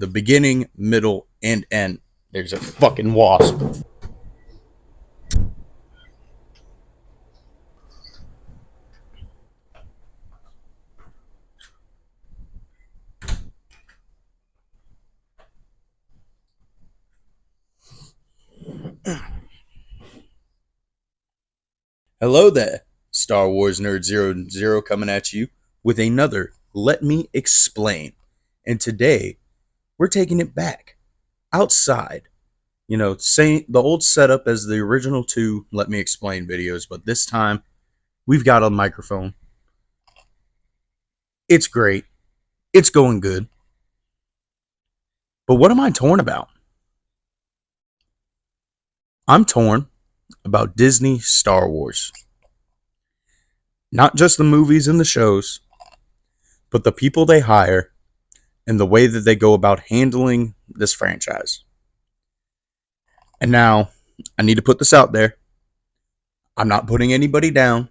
the beginning, middle, and end. There's a fucking wasp. Hello there, Star Wars Nerd 00 coming at you with another Let Me Explain. And today, we're taking it back outside. You know, same the old setup as the original two Let Me Explain videos, but this time we've got a microphone. It's great. It's going good. But what am I torn about? I'm torn about Disney Star Wars. Not just the movies and the shows, but the people they hire and the way that they go about handling this franchise. And now, I need to put this out there. I'm not putting anybody down.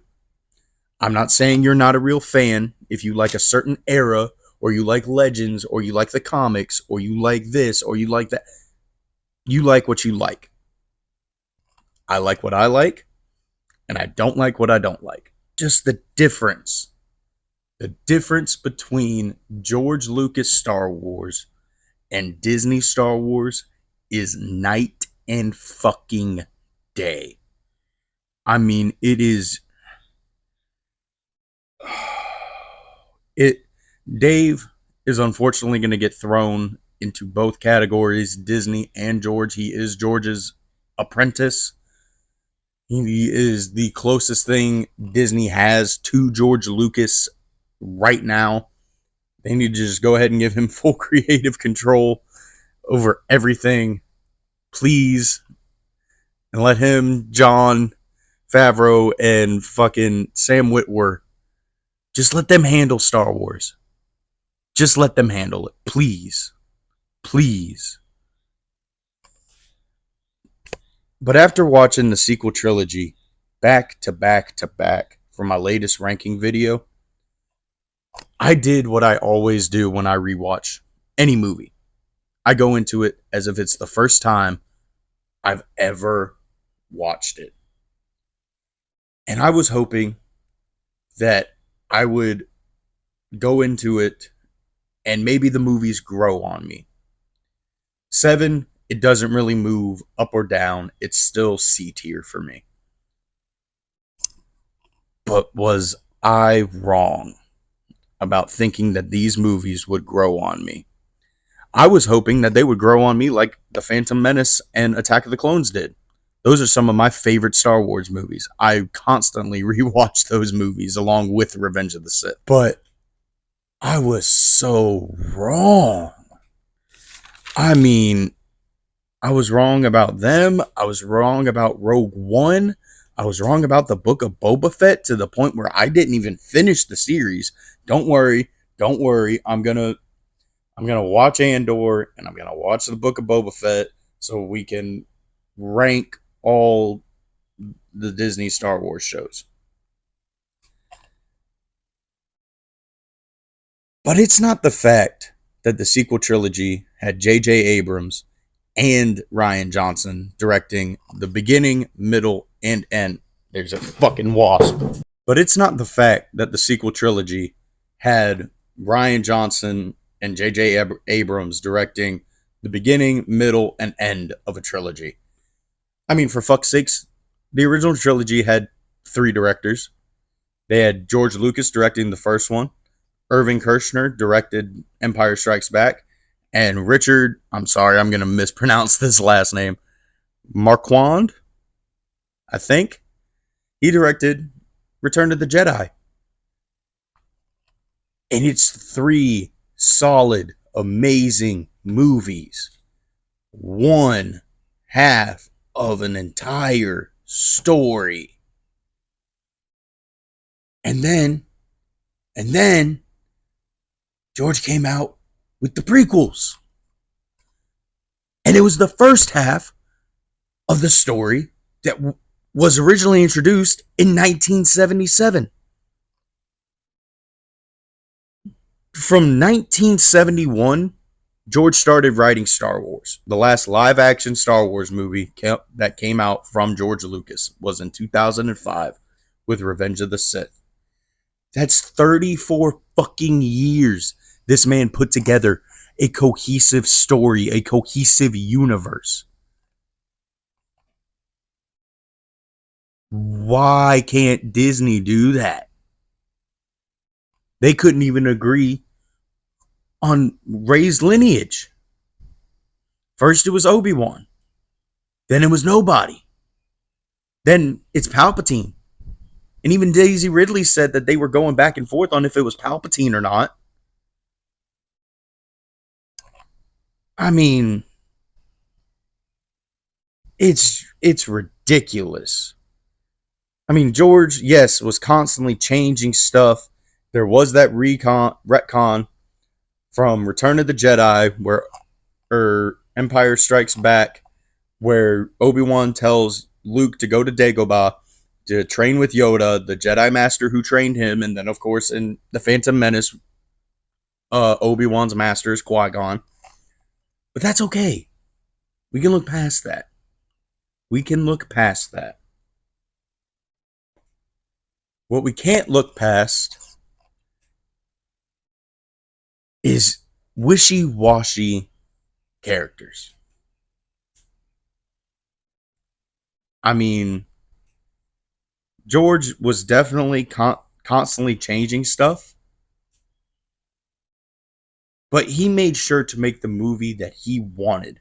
I'm not saying you're not a real fan if you like a certain era, or you like Legends, or you like the comics, or you like this, or you like that. You like what you like. I like what I like, and I don't like what I don't like. Just the difference. The difference between George Lucas Star Wars and Disney Star Wars is night and fucking day. I mean, it is... Dave is unfortunately going to get thrown into both categories, Disney and George. He is George's apprentice. He is the closest thing Disney has to George Lucas right now. They need to just go ahead and give him full creative control over everything, please, and let him, Jon Favreau, and fucking Sam Witwer, just let them handle Star Wars. Just let them handle it, please. Please. But after watching the sequel trilogy back to back to back for my latest ranking video, I did what I always do when I rewatch any movie. I go into it as if it's the first time I've ever watched it. And I was hoping that I would go into it and maybe the movies grow on me. 7, it doesn't really move up or down. It's still C tier for me. But was I wrong about thinking that these movies would grow on me? I was hoping that they would grow on me like The Phantom Menace and Attack of the Clones did. Those are some of my favorite Star Wars movies. I constantly rewatch those movies along with Revenge of the Sith. But I was so wrong. I mean, I was wrong about them. I was wrong about Rogue One. I was wrong about the Book of Boba Fett to the point where I didn't even finish the series. Don't worry. I'm gonna watch Andor and I'm gonna watch the Book of Boba Fett so we can rank all the Disney Star Wars shows. But it's not the fact that the sequel trilogy had J.J. Abrams and Rian Johnson directing the beginning, middle, and end. There's a fucking wasp. But it's not the fact that the sequel trilogy had Rian Johnson and J.J. Abrams directing the beginning, middle, and end of a trilogy. I mean, for fuck's sakes, the original trilogy had 3 directors. They had George Lucas directing the first one, Irving Kershner directed Empire Strikes Back, and Richard, I'm sorry, I'm going to mispronounce this last name, Marquand, I think, he directed Return of the Jedi. And it's 3 solid, amazing movies. One half of an entire story. And then, George came out with the prequels. And it was the first half of the story that was originally introduced in 1977. From 1971 George started writing Star Wars. The last live action Star Wars movie that came out from George Lucas was in 2005 with Revenge of the Sith. That's 34 fucking years this man put together a cohesive story, a cohesive universe. Why can't Disney do that? They couldn't even agree on Rey's lineage. First it was Obi-Wan. Then it was nobody. Then it's Palpatine. And even Daisy Ridley said that they were going back and forth on if it was Palpatine or not. I mean, it's ridiculous. I mean, George, yes, was constantly changing stuff. There was that retcon from Return of the Jedi, or Empire Strikes Back, where Obi-Wan tells Luke to go to Dagobah to train with Yoda, the Jedi Master who trained him, and then, of course, in The Phantom Menace, Obi-Wan's master is Qui-Gon. But that's okay. We can look past that. We can look past that. What we can't look past is wishy-washy characters. I mean, George was definitely constantly changing stuff, but he made sure to make the movie that he wanted.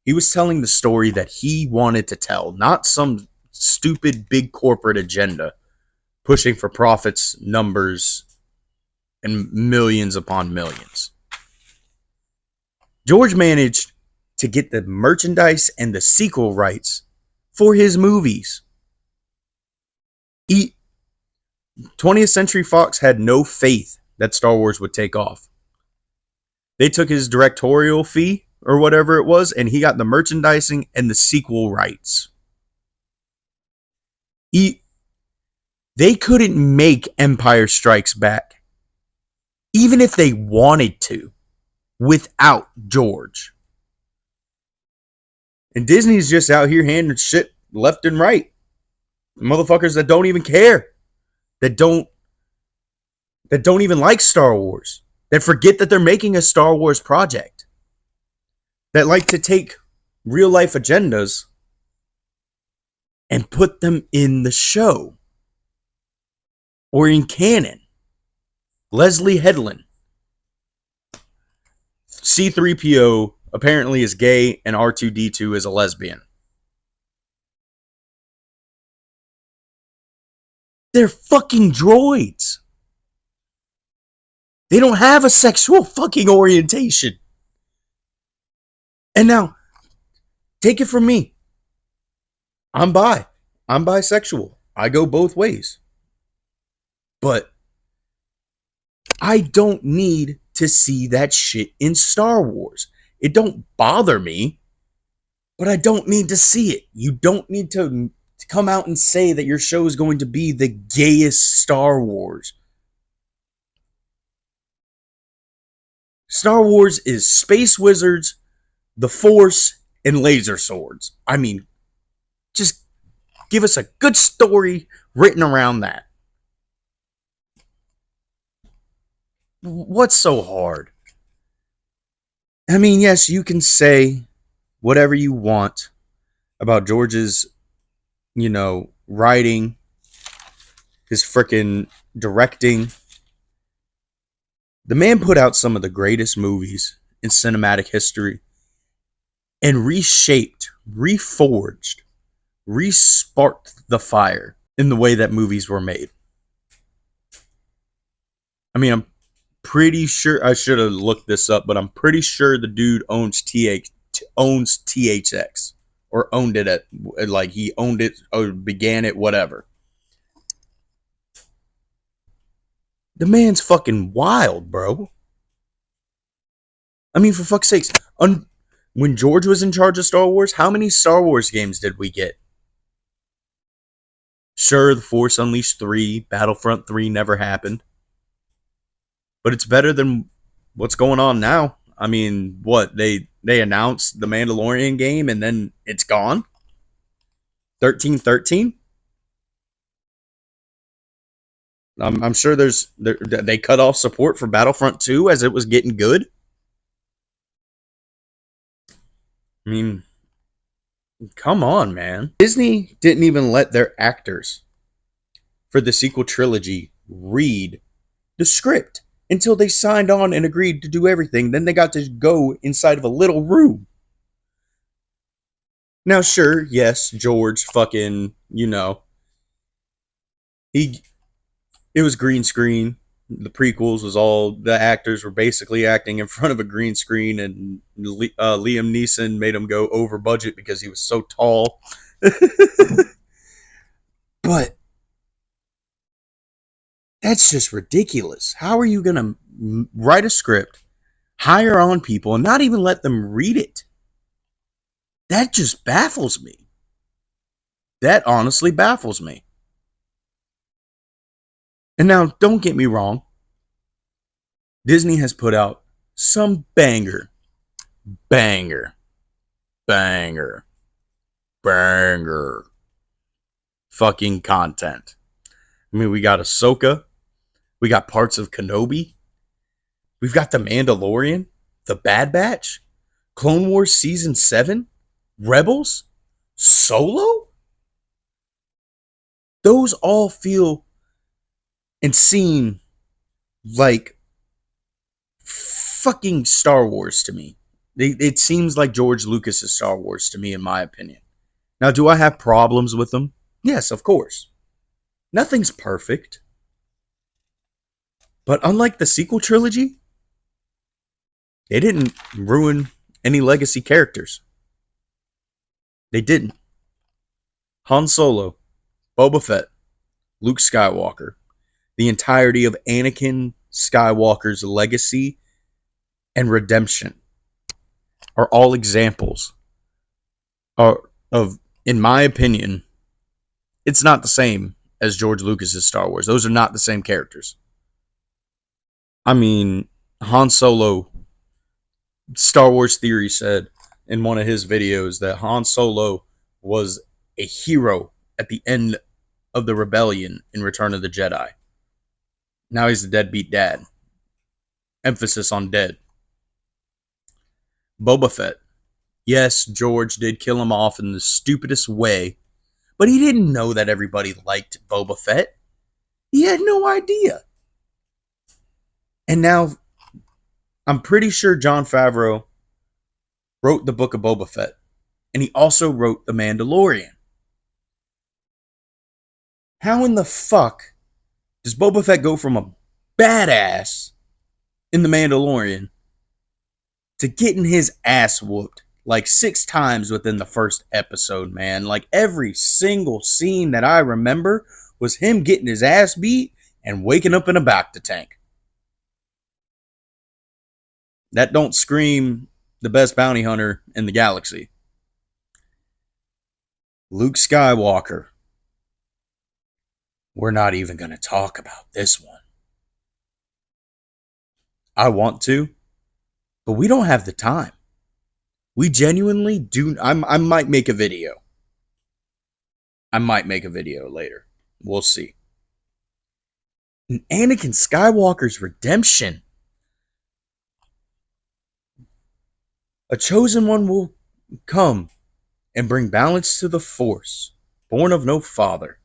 He was telling the story that he wanted to tell, not some stupid big corporate agenda pushing for profits, numbers, and millions upon millions. George managed to get the merchandise and the sequel rights for his movies. 20th Century Fox had no faith that Star Wars would take off. They took his directorial fee, or whatever it was, and he got the merchandising and the sequel rights. They couldn't make Empire Strikes Back, even if they wanted to, without George. And Disney's just out here handing shit left and right. Motherfuckers that don't even care. That don't even like Star Wars. That forget that they're making a Star Wars project. That like to take real life agendas and put them in the show. Or in canon. Leslie Headland. C-3PO apparently is gay and R2-D2 is a lesbian. They're fucking droids. They don't have a sexual fucking orientation. And now, take it from me. I'm bi. I'm bisexual. I go both ways. But I don't need to see that shit in Star Wars. It don't bother me, but I don't need to see it. You don't need to come out and say that your show is going to be the gayest Star Wars. Star Wars is space wizards, the Force, and laser swords. I mean, just give us a good story written around that. What's so hard? I mean, yes, you can say whatever you want about George's, writing, his frickin' directing. The man put out some of the greatest movies in cinematic history and reshaped, reforged, resparked the fire in the way that movies were made. I mean, I'm pretty sure, I should have looked this up, but I'm pretty sure the dude owns THX, or owned it he owned it or began it, whatever. The man's fucking wild, bro. I mean, for fuck's sakes, when George was in charge of Star Wars, how many Star Wars games did we get? Sure, The Force Unleashed 3, Battlefront 3 never happened. But it's better than what's going on now. I mean, what they announced the Mandalorian game and then it's gone. 1313. I'm sure they cut off support for Battlefront 2 as it was getting good. I mean, come on, man. Disney didn't even let their actors for the sequel trilogy read the script until they signed on and agreed to do everything. Then they got to go inside of a little room. Now, sure, yes, George fucking, he it was green screen. The prequels was all the actors were basically acting in front of a green screen, and Liam Neeson made him go over budget because he was so tall. But that's just ridiculous. How are you going to write a script, hire on people, and not even let them read it? That just baffles me. That honestly baffles me. And now, don't get me wrong. Disney has put out some banger fucking content. I mean, we got Ahsoka. We got parts of Kenobi. We've got The Mandalorian, The Bad Batch, Clone Wars Season 7, Rebels, Solo. Those all feel and seem like fucking Star Wars to me. It seems like George Lucas's Star Wars to me, in my opinion. Now, do I have problems with them? Yes, of course. Nothing's perfect. But unlike the sequel trilogy, they didn't ruin any legacy characters. They didn't. Han Solo, Boba Fett, Luke Skywalker, the entirety of Anakin Skywalker's legacy and redemption are all examples of, in my opinion, it's not the same as George Lucas's Star Wars. Those are not the same characters. I mean, Han Solo, Star Wars Theory said in one of his videos that Han Solo was a hero at the end of the rebellion in Return of the Jedi. Now he's a deadbeat dad. Emphasis on dead. Boba Fett. Yes, George did kill him off in the stupidest way, but he didn't know that everybody liked Boba Fett. He had no idea. And now, I'm pretty sure Jon Favreau wrote the book of Boba Fett, and he also wrote The Mandalorian. How in the fuck does Boba Fett go from a badass in The Mandalorian to getting his ass whooped like 6 times within the first episode, man? Like, every single scene that I remember was him getting his ass beat and waking up in a Bacta tank. That don't scream the best bounty hunter in the galaxy. Luke Skywalker. We're not even going to talk about this one. I want to, but we don't have the time. We genuinely do. I might make a video. I might make a video later. We'll see. And Anakin Skywalker's redemption. A chosen one will come and bring balance to the Force, born of no father.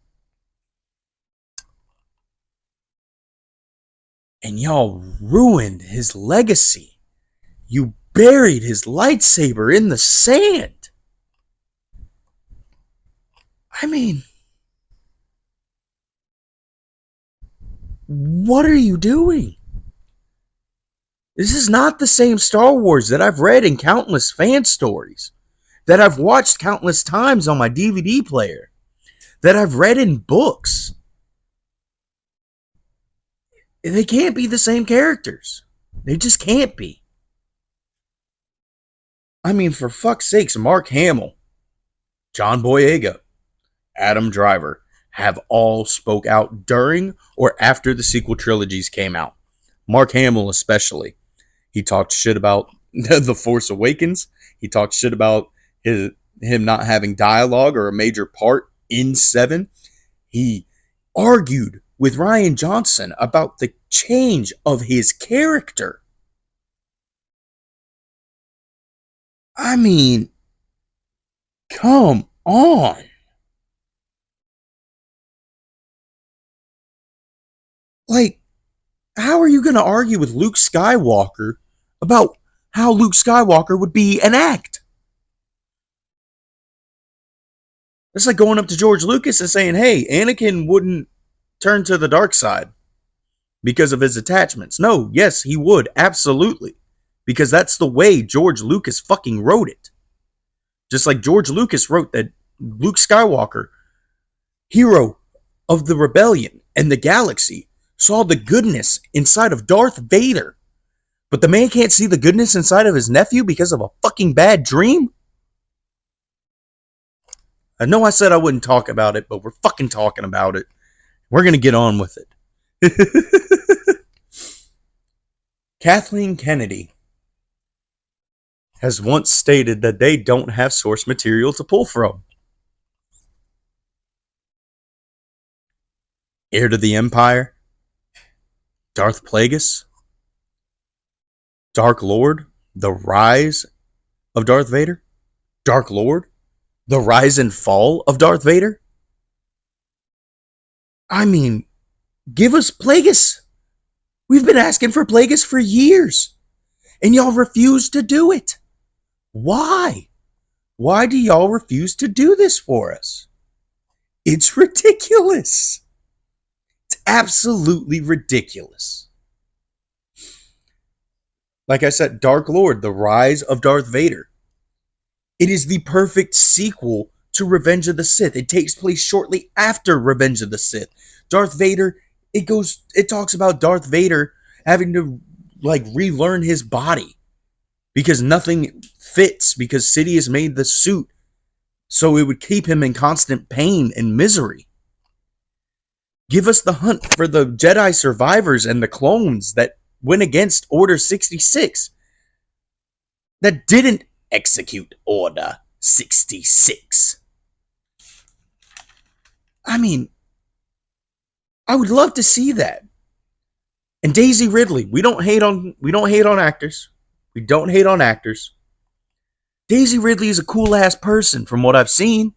And y'all ruined his legacy. You buried his lightsaber in the sand. I mean, what are you doing? This is not the same Star Wars that I've read in countless fan stories, that I've watched countless times on my DVD player, that I've read in books. They can't be the same characters. They just can't be. I mean, for fuck's sakes, Mark Hamill, John Boyega, Adam Driver have all spoke out during or after the sequel trilogies came out. Mark Hamill especially. He talked shit about The Force Awakens. He talked shit about his him not having dialogue or a major part in 7. He argued with Ryan Johnson about the change of his character. I mean, come on. Like, how are you going to argue with Luke Skywalker about how Luke Skywalker would be an act? It's like going up to George Lucas and saying, hey, Anakin wouldn't turn to the dark side because of his attachments. No, yes, he would, absolutely. Because that's the way George Lucas fucking wrote it. Just like George Lucas wrote that Luke Skywalker, hero of the rebellion and the galaxy, saw the goodness inside of Darth Vader. But the man can't see the goodness inside of his nephew because of a fucking bad dream? I know I said I wouldn't talk about it, but we're fucking talking about it. We're going to get on with it. Kathleen Kennedy has once stated that they don't have source material to pull from. Heir to the Empire, Darth Plagueis, Dark Lord, The Rise of Darth Vader, Dark Lord, The Rise and Fall of Darth Vader. I mean, give us Plagueis. We've been asking for Plagueis for years, and y'all refuse to do it. Why? Why do y'all refuse to do this for us? It's ridiculous. It's absolutely ridiculous. Like I said, Dark Lord, The Rise of Darth Vader. It is the perfect sequel to Revenge of the Sith. It takes place shortly after Revenge of the Sith. Darth Vader, it talks about Darth Vader having to relearn his body because nothing fits, because Sidious made the suit so it would keep him in constant pain and misery. Give us the hunt for the Jedi survivors and the clones that went against Order 66, that didn't execute Order 66. I mean, I would love to see that. And Daisy Ridley, we don't hate on actors. We don't hate on actors. Daisy Ridley is a cool ass person from what I've seen.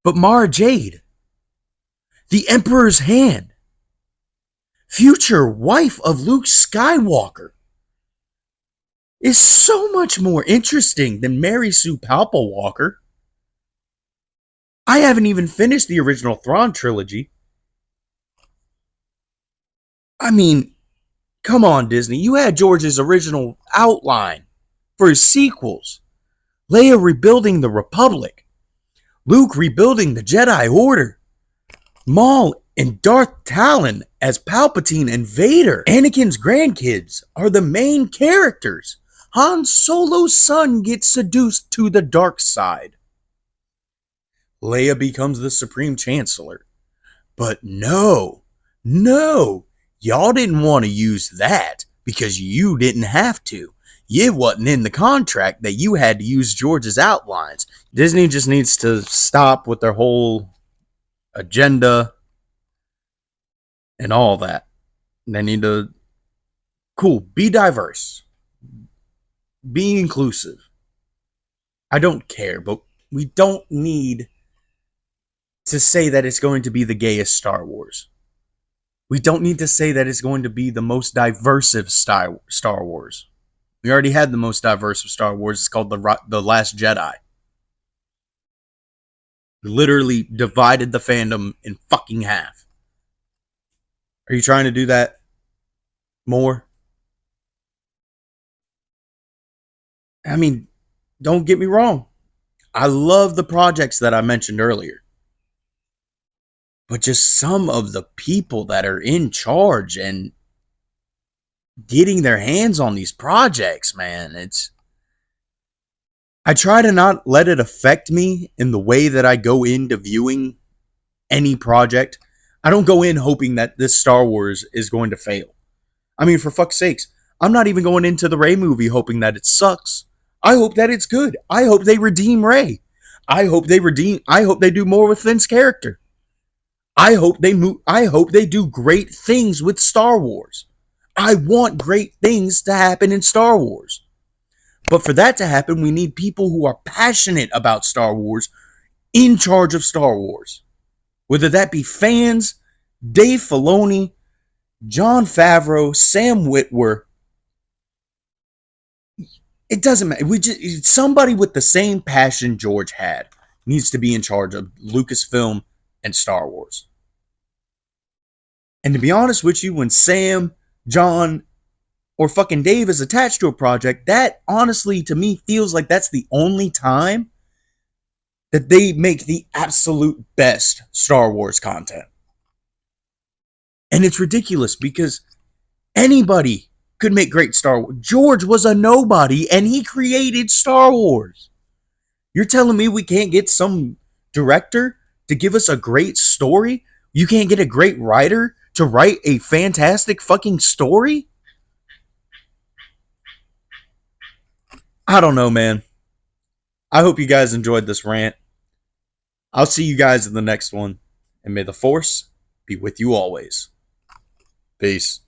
But Mara Jade, the Emperor's Hand, future wife of Luke Skywalker, is so much more interesting than Mary Sue Palpawalker. I haven't even finished the original Thrawn trilogy. I mean, come on, Disney. You had George's original outline for his sequels. Leia rebuilding the Republic. Luke rebuilding the Jedi Order. Maul and Darth Talon as Palpatine and Vader. Anakin's grandkids are the main characters. Han Solo's son gets seduced to the dark side. Leia becomes the Supreme Chancellor. But no, y'all didn't want to use that because you didn't have to. It wasn't in the contract that you had to use George's outlines. Disney just needs to stop with their whole agenda and all that. They need to, be diverse. Be inclusive. I don't care, but we don't need to say that it's going to be the gayest Star Wars. We don't need to say that it's going to be the most diverse of Star Wars. We already had the most diverse of Star Wars. It's called The Last Jedi. Literally divided the fandom in fucking half. Are you trying to do that more? I mean, don't get me wrong. I love the projects that I mentioned earlier. But just some of the people that are in charge and getting their hands on these projects, man, I try to not let it affect me in the way that I go into viewing any project. I don't go in hoping that this Star Wars is going to fail. I mean, for fuck's sakes, I'm not even going into the Rey movie hoping that it sucks. I hope that it's good. I hope they redeem Rey. I hope they do more with Finn's character. I hope they do great things with Star Wars. I want great things to happen in Star Wars. But for that to happen, we need people who are passionate about Star Wars in charge of Star Wars. Whether that be fans, Dave Filoni, Jon Favreau, Sam Witwer, it doesn't matter. Somebody with the same passion George had needs to be in charge of Lucasfilm and Star Wars. And to be honest with you, when Sam, John, or fucking Dave is attached to a project, that honestly to me feels like that's the only time that they make the absolute best Star Wars content. And it's ridiculous because anybody could make great Star Wars. George was a nobody and he created Star Wars. You're telling me we can't get some director to give us a great story? You can't get a great writer to write a fantastic fucking story? I don't know, man. I hope you guys enjoyed this rant. I'll see you guys in the next one. And may the Force be with you always. Peace.